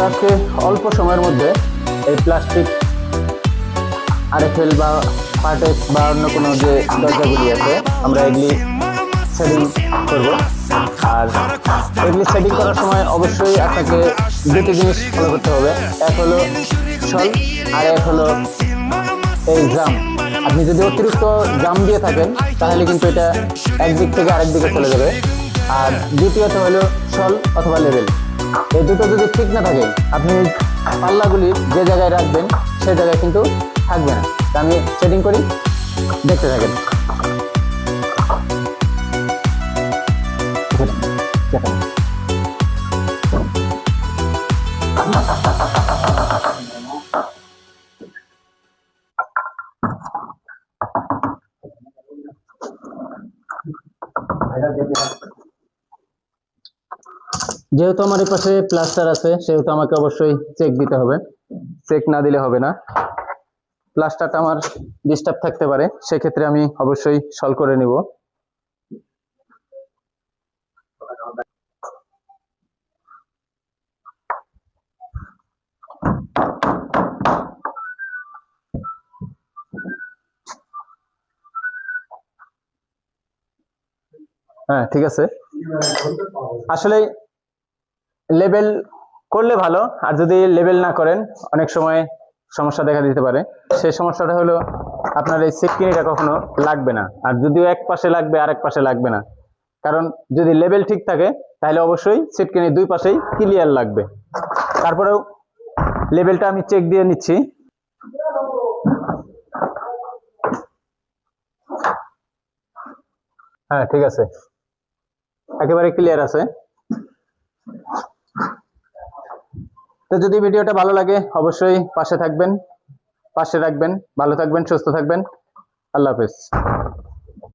আমরা আজকে অল্প সময়ের মধ্যে এই প্লাস্টিক আরএফএল বা পার্টেক্স বা অন্য কোনো যে দরজাগুলি আছে আমরা এগুলি সেটিং করব। আর এগুলি সেটিং করার সময় অবশ্যই আপনাকে দুটি জিনিস ফলো করতে হবে। এক হলো সল আর এক হলো এই জাম। আপনি যদি অতিরিক্ত জাম দিয়ে থাকেন তাহলে কিন্তু এটা একদিক থেকে আরেক দিকে চলে যাবে। আর দ্বিতীয়ত হলো সল অথবা লেভেল, এই দুটো যদি ঠিক না থাকে আপনি পাল্লাগুলি যে জায়গায় রাখবেন সে জায়গায় কিন্তু থাকবে না। তা আমি সেটিং করি, দেখতে থাকেন। যেহেতু আমার এই পাশে প্লাস্টার আছে সেহেতু আমাকে অবশ্যই চেক দিতে হবে, চেক না দিলে হবে না। প্লাস্টারটা আমার ডিস্টার্ব থাকতে পারে, সেক্ষেত্রে আমি অবশ্যই সলভ করে নিব। হ্যাঁ ঠিক আছে, আসলে লেবেল করলে ভালো, আর যদি লেবেল না করেন অনেক সময় সমস্যা দেখা দিতে পারে। সেই সমস্যাটা হলো আপনার এই সিটকিনিটা কখনো লাগবে না, আর যদিও এক পাশে লাগবে আর এক পাশে লাগবে না। কারণ যদি লেবেল ঠিক থাকে তাহলে অবশ্যই সিটকিনি দুই পাশেই ক্লিয়ার লাগবে। তারপরেও লেবেলটা আমি চেক দিয়ে নিচ্ছি। হ্যাঁ ঠিক আছে, একেবারে ক্লিয়ার আছে। তো যদি ভিডিওটা ভালো লাগে অবশ্যই পাশে থাকবেন, পাশে রাখবেন। ভালো থাকবেন, সুস্থ থাকবেন। আল্লাহ হাফেজ।